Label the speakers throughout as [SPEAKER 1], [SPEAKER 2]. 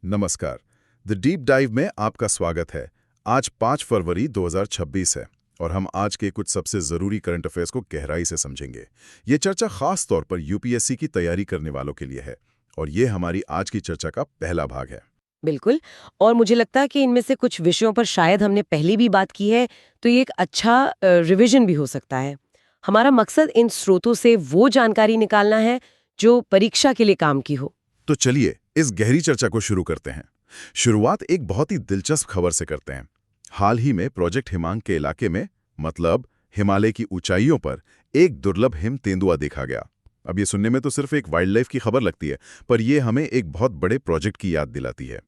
[SPEAKER 1] नमस्कार। The deep dive में आपका स्वागत है। आज 5 फरवरी 2026 है और हम आज के कुछ सबसे ज़रूरी करंट अफेयर्स को गहराई से समझेंगे। ये चर्चा खास तौर पर यूपीएससी की तैयारी करने वालों के लिए है और ये हमारी आज की चर्चा का पहला भाग है।
[SPEAKER 2] बिल्कुल। और मुझे लगता है कि इनमें से कुछ विषयों पर शायद हमने पहले भी बात की है, तो ये एक अच्छा रिवीजन भी हो सकता है। हमारा मकसद इन स्रोतों से वो जानकारी निकालना है जो परीक्षा के लिए काम की हो।
[SPEAKER 1] तो चलिए इस गहरी चर्चा को शुरू करते हैं। शुरुआत एक बहुत ही दिलचस्प खबर से करते हैं। हाल ही में प्रोजेक्ट हिमांक के इलाके में, मतलब हिमालय की ऊंचाइयों पर, एक दुर्लभ हिम तेंदुआ देखा गया। अब ये सुनने में तो सिर्फ एक वाइल्ड लाइफ की खबर लगती है, पर यह हमें एक बहुत बड़े प्रोजेक्ट की याद दिलाती है।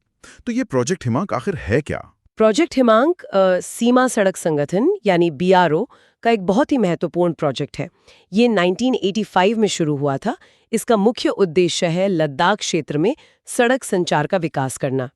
[SPEAKER 1] तो ये प्रोजेक्ट हिमांक आखिर है क्या?
[SPEAKER 2] प्रोजेक्ट हिमांक सीमा सड़क संगठन यानी बीआरओ का एक बहुत ही महत्वपूर्ण प्रोजेक्ट है। ये 1985 में शुरू हुआ था। इसका मुख्य उद्देश्य है लद्दाख क्षेत्र में सड़क संचार का विकास करना।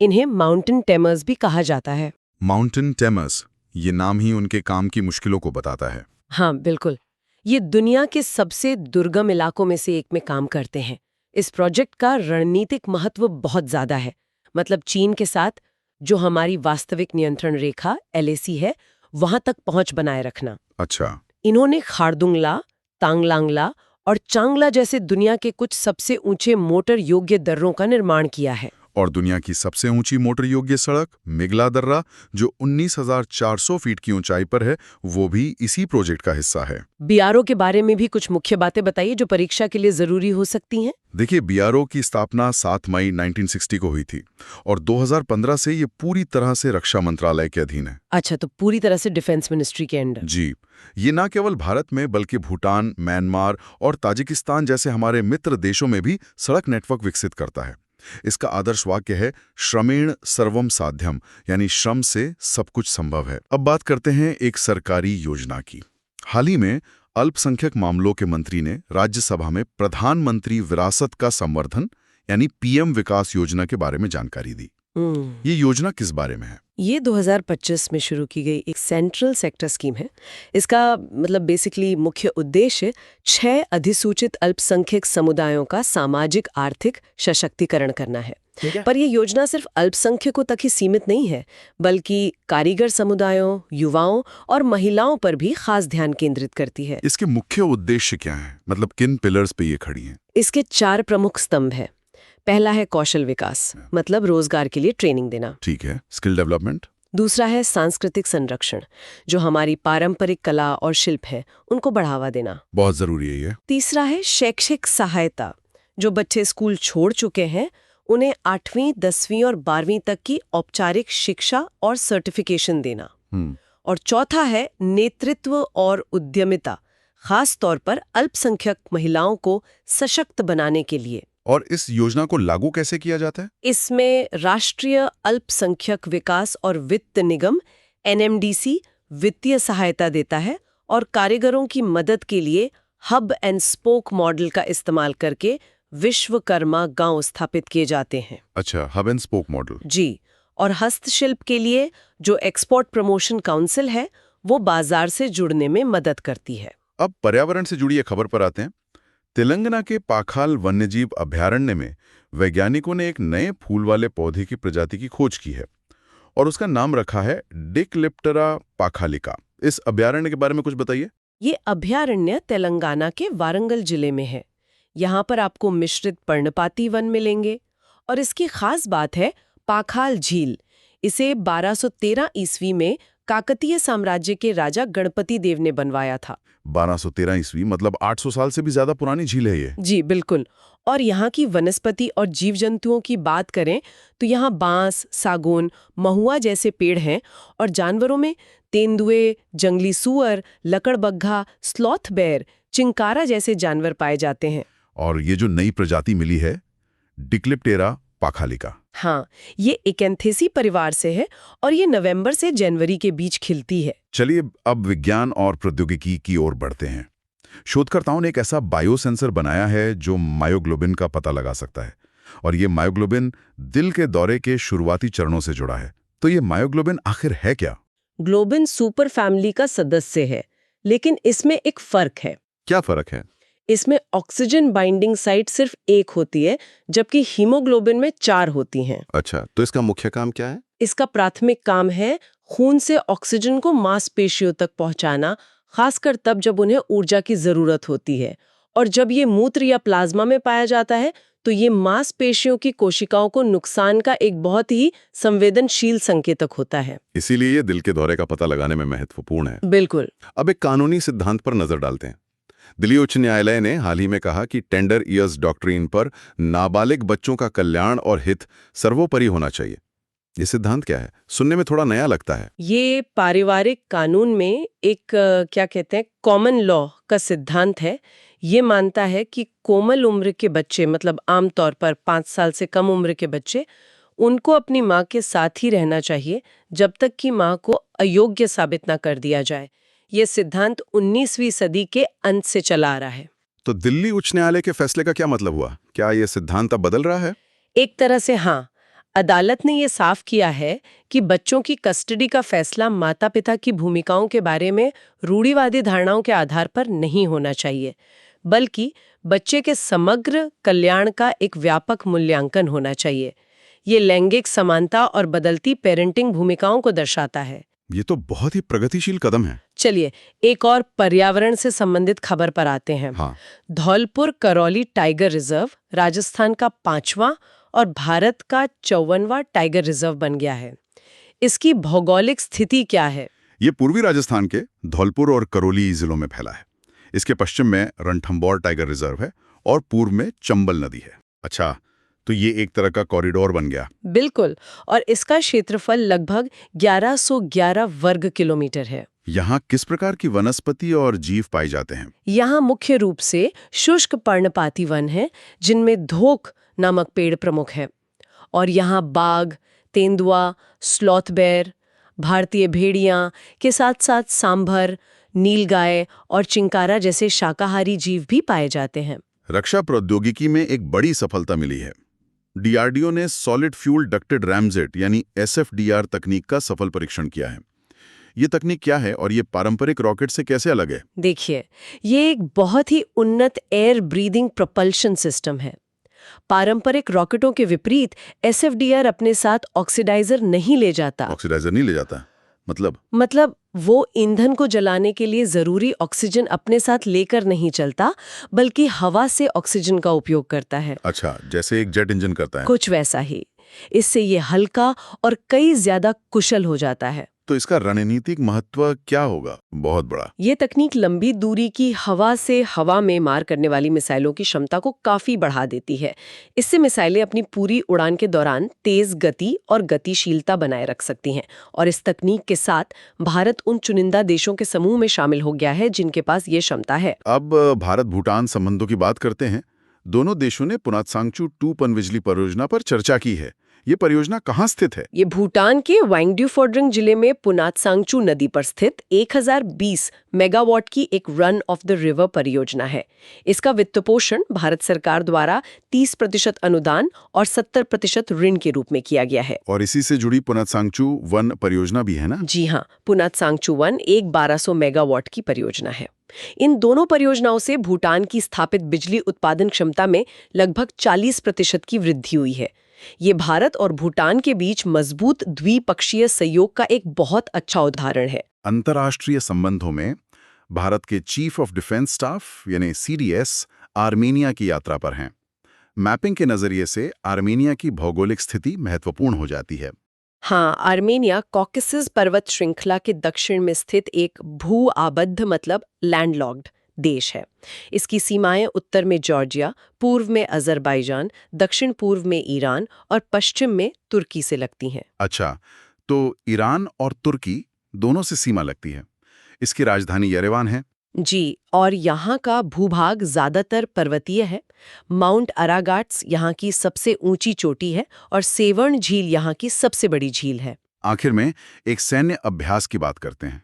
[SPEAKER 2] इन्हें माउंटेन टेमर्स भी कहा जाता है।
[SPEAKER 1] माउंटेन टेमर्स, ये नाम ही उनके काम की मुश्किलों को बताता है।
[SPEAKER 2] हाँ, बिल्कुल। ये दुनिया के सबसे दुर्गम इलाकों में से एक में काम करते हैं। इस प्रोजेक्ट का रणनीतिक महत्व बहुत ज्यादा है। मतलब चीन के साथ जो हमारी वास्तविक नियंत्रण रेखा एलएसी है, वहां तक पहुंच बनाए रखना।
[SPEAKER 1] अच्छा।
[SPEAKER 2] इन्होंने खारदुंगला, तांगलांगला और चांगला जैसे दुनिया के कुछ सबसे ऊंचे मोटर योग्य दर्रों का निर्माण किया है।
[SPEAKER 1] और दुनिया की सबसे ऊंची मोटर योग्य सड़क मिगला दर्रा, जो 19,400 फीट की ऊंचाई पर है, वो भी इसी प्रोजेक्ट का हिस्सा है।
[SPEAKER 2] बीआरओ के बारे में भी कुछ मुख्य बातें बताइए जो परीक्षा के लिए जरूरी हो सकती हैं।
[SPEAKER 1] देखिए, बीआरओ की स्थापना 7 मई 1960 को हुई थी और 2015 से ये पूरी तरह से रक्षा मंत्रालय के अधीन है।
[SPEAKER 2] अच्छा, तो पूरी तरह से डिफेंस मिनिस्ट्री के अंडर।
[SPEAKER 1] जी, ये न केवल भारत में बल्कि भूटान, म्यांमार और ताजिकिस्तान जैसे हमारे मित्र देशों में भी सड़क नेटवर्क विकसित करता है। इसका आदर्श वाक्य है श्रमेण सर्वम साध्यम, यानी श्रम से सब कुछ संभव है। अब बात करते हैं एक सरकारी योजना की। हाल ही में अल्पसंख्यक मामलों के मंत्री ने राज्यसभा में प्रधानमंत्री विरासत का संवर्धन यानी पीएम विकास योजना के बारे में जानकारी दी। ये योजना किस बारे में है?
[SPEAKER 2] ये 2025 में शुरू की गई एक सेंट्रल सेक्टर स्कीम है। इसका मतलब बेसिकली मुख्य उद्देश्य 6 अधिसूचित अल्पसंख्यक समुदायों का सामाजिक आर्थिक सशक्तिकरण करना है। पर यह योजना सिर्फ अल्पसंख्यकों तक ही सीमित नहीं है, बल्कि कारीगर समुदायों, युवाओं और महिलाओं पर भी खास ध्यान केंद्रित करती है।
[SPEAKER 1] इसके मुख्य उद्देश्य क्या हैं? मतलब किन पिलर्स पे ये खड़ी हैं?
[SPEAKER 2] इसके 4 प्रमुख स्तंभ हैं। पहला है कौशल विकास, मतलब रोजगार के लिए ट्रेनिंग देना।
[SPEAKER 1] ठीक है, स्किल डेवलपमेंट।
[SPEAKER 2] दूसरा है सांस्कृतिक संरक्षण, जो हमारी पारंपरिक कला और शिल्प है उनको बढ़ावा देना।
[SPEAKER 1] बहुत जरूरी है ये।
[SPEAKER 2] तीसरा है शैक्षिक सहायता, जो बच्चे स्कूल छोड़ चुके हैं उन्हें 8वीं, 10वीं और 12वीं तक की औपचारिक शिक्षा और सर्टिफिकेशन देना। और चौथा है नेतृत्व और उद्यमिता, खास तौर पर अल्पसंख्यक महिलाओं को सशक्त बनाने के लिए।
[SPEAKER 1] और इस योजना को लागू कैसे किया जाता है?
[SPEAKER 2] इसमें राष्ट्रीय अल्पसंख्यक विकास और वित्त निगम एनएमडीसी वित्तीय सहायता देता है और कारीगरों की मदद के लिए हब एंड स्पोक मॉडल का इस्तेमाल करके विश्वकर्मा गांव स्थापित किए जाते हैं।
[SPEAKER 1] अच्छा, हब एंड स्पोक मॉडल।
[SPEAKER 2] जी। और हस्तशिल्प के लिए जो एक्सपोर्ट प्रमोशन काउंसिल है, वो बाजार से जुड़ने में मदद करती है।
[SPEAKER 1] अब पर्यावरण से जुड़ी एक खबर पर आते हैं। तेलंगाना के पाखाल वन्यजीव अभयारण्य में वैज्ञानिकों ने एक नए फूल वाले पौधे की प्रजाति की खोज की है और उसका नाम रखा है डिक्लिप्टेरा पाखालिका। इस अभयारण्य के बारे में कुछ बताइए।
[SPEAKER 2] ये अभयारण्य तेलंगाना के वारंगल जिले में है। यहाँ पर आपको मिश्रित पर्णपाती वन मिलेंगे और इसकी खास बात है पाखाल झील। इसे 1213 ईस्वी में काकतीय साम्राज्य के राजा गणपति देव ने बनवाया था।
[SPEAKER 1] 1213 ईस्वी, मतलब 800 साल से भी ज्यादा पुरानी झील है ये।
[SPEAKER 2] जी बिल्कुल। और यहाँ की वनस्पति और जीव जंतुओं की बात करें तो यहाँ बांस, सागौन, महुआ जैसे पेड़ हैं और जानवरों में तेंदुए, जंगली सूअर, लकड़बग्घा, स्लॉथ बेयर, चिंकारा जैसे जानवर पाए जाते हैं।
[SPEAKER 1] और ये जो नई प्रजाति मिली है डिक्लिप्टेरा पाखालिका,
[SPEAKER 2] हाँ, ये एकेंथेसी परिवार से है और ये नवंबर से जनवरी के बीच खिलती है।
[SPEAKER 1] चलिए अब विज्ञान और प्रौद्योगिकी की ओर बढ़ते हैं। शोधकर्ताओं ने एक ऐसा बायोसेंसर बनाया है जो मायोग्लोबिन का पता लगा सकता है और ये मायोग्लोबिन दिल के दौरे के शुरुआती चरणों से जुड़ा है। तो ये मायोग्लोबिन आखिर है क्या?
[SPEAKER 2] ग्लोबिन सुपर फैमिली का सदस्य है, लेकिन इसमें एक फर्क है।
[SPEAKER 1] क्या फर्क है?
[SPEAKER 2] इसमें ऑक्सीजन बाइंडिंग साइट सिर्फ 1 होती है, जबकि हीमोग्लोबिन में 4 होती हैं।
[SPEAKER 3] अच्छा, तो इसका मुख्य काम क्या है?
[SPEAKER 2] इसका प्राथमिक काम है खून से ऑक्सीजन को मांसपेशियों तक पहुंचाना, खासकर तब जब उन्हें ऊर्जा की जरूरत होती है। और जब ये मूत्र या प्लाज्मा में पाया जाता है तो ये मांसपेशियों की कोशिकाओं को नुकसान का एक बहुत ही संवेदनशील संकेतक होता है।
[SPEAKER 3] इसीलिए ये दिल के दौरे का पता लगाने में महत्वपूर्ण है।
[SPEAKER 2] बिल्कुल।
[SPEAKER 3] अब एक कानूनी सिद्धांत पर नजर डालते हैं। दिल्ली उच्च न्यायालय ने हाल ही में कहा कि टेंडर ईयर्स डॉक्ट्रिन पर नाबालिग बच्चों का कल्याण और हित सर्वोपरि होना चाहिए। ये सिद्धांत क्या है? सुनने में थोड़ा नया लगता है।
[SPEAKER 2] ये पारिवारिक कानून में एक क्या कहते हैं, कॉमन लॉ का सिद्धांत है। ये मानता है कि कोमल उम्र के बच्चे, मतलब आमतौर पर 5 साल से कम उम्र के बच्चे, उनको अपनी माँ के साथ ही रहना चाहिए जब तक कि माँ को अयोग्य साबित ना कर दिया जाए। ये सिद्धांत 19वीं सदी के अंत से चला आ रहा है।
[SPEAKER 3] तो दिल्ली उच्च न्यायालय के फैसले का क्या मतलब हुआ? क्या ये सिद्धांत अब बदल रहा है?
[SPEAKER 2] एक तरह से हाँ। अदालत ने ये साफ किया है कि बच्चों की कस्टडी का फैसला माता-पिता की भूमिकाओं के बारे में रूढ़िवादी धारणाओं के आधार पर नहीं होना चाहिए, बल्कि बच्चे के समग्र कल्याण का एक व्यापक मूल्यांकन होना चाहिए। ये लैंगिक समानता और बदलती पेरेंटिंग भूमिकाओं को दर्शाता है।
[SPEAKER 3] ये तो बहुत ही प्रगतिशील कदम है।
[SPEAKER 2] चलिए एक और पर्यावरण से संबंधित खबर पर आते हैं।
[SPEAKER 3] हाँ।
[SPEAKER 2] धौलपुर करौली टाइगर रिजर्व राजस्थान का 5वां और भारत का 54वां टाइगर रिजर्व बन गया है। इसकी भौगोलिक स्थिति क्या है?
[SPEAKER 1] ये पूर्वी राजस्थान के धौलपुर और करौली जिलों में फैला है। इसके पश्चिम में रणथंभौर टाइगर रिजर्व है और पूर्व में चंबल नदी है। अच्छा, तो ये एक तरह का कॉरिडोर बन गया।
[SPEAKER 2] बिल्कुल। और इसका क्षेत्रफल लगभग 1111 वर्ग किलोमीटर है।
[SPEAKER 1] यहाँ किस प्रकार की वनस्पति और जीव पाए जाते हैं?
[SPEAKER 2] यहाँ मुख्य रूप से शुष्क पर्णपाती वन है, जिनमें धोक नामक पेड़ प्रमुख है। और यहाँ बाघ, तेंदुआ, स्लॉथ बेर, भारतीय भेड़िया के साथ साथ सांभर, नीलगाय और चिंकारा जैसे शाकाहारी जीव भी पाए जाते हैं।
[SPEAKER 1] रक्षा प्रौद्योगिकी में एक बड़ी सफलता मिली है। डीआरडीओ ने सॉलिड फ्यूल डक्टेड रैमजेट यानी एसएफडीआर तकनीक का सफल परीक्षण किया है। ये तकनीक क्या है और ये पारंपरिक रॉकेट से कैसे अलग है?
[SPEAKER 2] देखिए, ये एक बहुत ही उन्नत एयर ब्रीदिंग प्रोपल्शन सिस्टम है। पारंपरिक रॉकेटों के विपरीत एसएफडीआर अपने साथ ऑक्सीडाइजर नहीं ले जाता।
[SPEAKER 1] ऑक्सीडाइजर नहीं ले जाता?
[SPEAKER 2] मतलब वो ईंधन को जलाने के लिए जरूरी ऑक्सीजन अपने साथ लेकर नहीं चलता, बल्कि हवा से ऑक्सीजन का उपयोग करता है।
[SPEAKER 1] अच्छा, जैसे एक जेट इंजन करता है।
[SPEAKER 2] कुछ वैसा ही। इससे ये हल्का और कई ज्यादा कुशल हो जाता है।
[SPEAKER 1] तो इसका रणनीतिक महत्व क्या होगा? बहुत बड़ा।
[SPEAKER 2] ये तकनीक लंबी दूरी की हवा से हवा में मार करने वाली मिसाइलों की क्षमता को काफी बढ़ा देती है। इससे मिसाइलें अपनी पूरी उड़ान के दौरान तेज गति और गतिशीलता बनाए रख सकती हैं। और इस तकनीक के साथ भारत उन चुनिंदा देशों के समूह में शामिल हो गया है जिनके पास ये क्षमता है।
[SPEAKER 1] अब भारत भूटान संबंधों की बात करते हैं। दोनों देशों ने पुनात सांगचू 2 पनबिजली परियोजना पर चर्चा की है। ये परियोजना कहाँ स्थित है?
[SPEAKER 2] ये भूटान के वांगड्यू फोड्रिंग जिले में पुनात सांगचू नदी पर स्थित 1020 मेगावाट की एक रन ऑफ द रिवर परियोजना है। इसका वित्तपोषण भारत सरकार द्वारा 30% अनुदान और 70% ऋण के रूप में किया गया है।
[SPEAKER 1] और इसी से जुड़ी पुनात सांगचू 1 परियोजना भी है ना?
[SPEAKER 2] जी हाँ, पुनात सांगचू 1 एक 1200 मेगावाट की परियोजना है। इन दोनों परियोजनाओं से भूटान की स्थापित बिजली उत्पादन क्षमता में लगभग 40% की वृद्धि हुई है। ये भारत और भूटान के बीच मजबूत द्विपक्षीय सहयोग का एक बहुत अच्छा उदाहरण है।
[SPEAKER 1] अंतर्राष्ट्रीय संबंधों में भारत के चीफ ऑफ डिफेंस स्टाफ यानी सीडीएस आर्मेनिया की यात्रा पर हैं। मैपिंग के नजरिए से आर्मेनिया की भौगोलिक स्थिति महत्वपूर्ण हो जाती है।
[SPEAKER 2] हाँ, आर्मेनिया कॉकेसस पर्वत श्रृंखला के दक्षिण में स्थित एक भू आबद्ध मतलब लैंडलॉक्ड देश है। इसकी सीमाएं उत्तर में जॉर्जिया, पूर्व में अजरबैजान, दक्षिण पूर्व में ईरान और पश्चिम में तुर्की से लगती हैं।
[SPEAKER 1] अच्छा, तो ईरान और तुर्की दोनों से सीमा लगती है। इसकी राजधानी यरेवान है।
[SPEAKER 2] जी, और यहाँ का भूभाग ज्यादातर पर्वतीय है। माउंट अरागाट्स यहाँ की सबसे ऊंची चोटी है और सेवर्ण झील यहाँ की सबसे बड़ी झील है।
[SPEAKER 1] आखिर में एक सैन्य अभ्यास की बात करते हैं।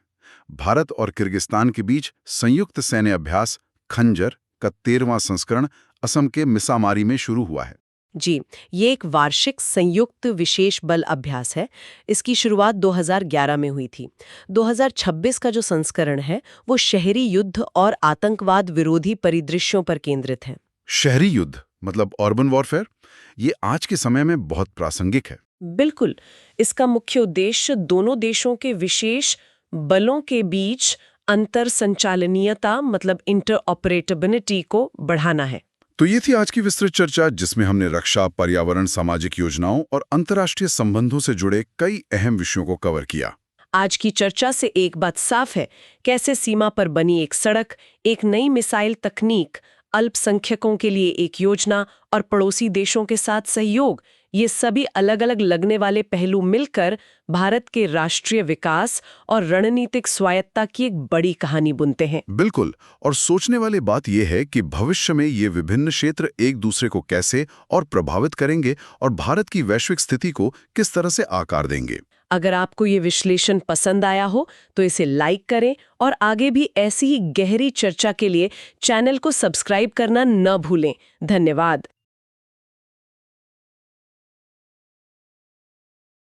[SPEAKER 1] भारत और किर्गिस्तान के बीच संयुक्त सैन्य अभ्यास खंजर का 13वां संस्करण असम के मिसामारी में शुरू हुआ है।
[SPEAKER 2] जी, ये एक वार्षिक संयुक्त विशेष बल अभ्यास है। इसकी शुरुआत 2011 में हुई थी। 2026 का जो संस्करण है वो शहरी युद्ध और आतंकवाद विरोधी परिदृश्यों पर केंद्रित है।
[SPEAKER 1] शहरी युद्ध मतलब अर्बन वॉरफेयर, ये आज के समय में बहुत प्रासंगिक है।
[SPEAKER 2] बिल्कुल, इसका मुख्य उद्देश्य दोनों देशों के विशेष बलों के बीच अंतर संचालनीयता मतलब इंटरऑपरेटेबिलिटी को बढ़ाना है।
[SPEAKER 1] तो ये थी आज की विस्तृत चर्चा, जिसमें हमने रक्षा, पर्यावरण, सामाजिक योजनाओं और अंतर्राष्ट्रीय संबंधों से जुड़े कई अहम विषयों को कवर किया।
[SPEAKER 2] आज की चर्चा से एक बात साफ है, कैसे सीमा पर बनी एक सड़क, एक नई मिसाइल तकनीक, अल्पसंख्यकों के लिए एक योजना और पड़ोसी देशों के साथ सहयोग, ये सभी अलग अलग लगने वाले पहलू मिलकर भारत के राष्ट्रीय विकास और रणनीतिक स्वायत्ता की एक बड़ी कहानी बुनते हैं।
[SPEAKER 1] बिल्कुल, और सोचने वाली बात यह है कि भविष्य में ये विभिन्न क्षेत्र एक दूसरे को कैसे और प्रभावित करेंगे और भारत की वैश्विक स्थिति को किस तरह से आकार देंगे।
[SPEAKER 2] अगर आपको ये विश्लेषण पसंद आया हो तो इसे लाइक करें और आगे भी ऐसी ही गहरी चर्चा के लिए चैनल को सब्सक्राइब करना न भूलें। धन्यवाद।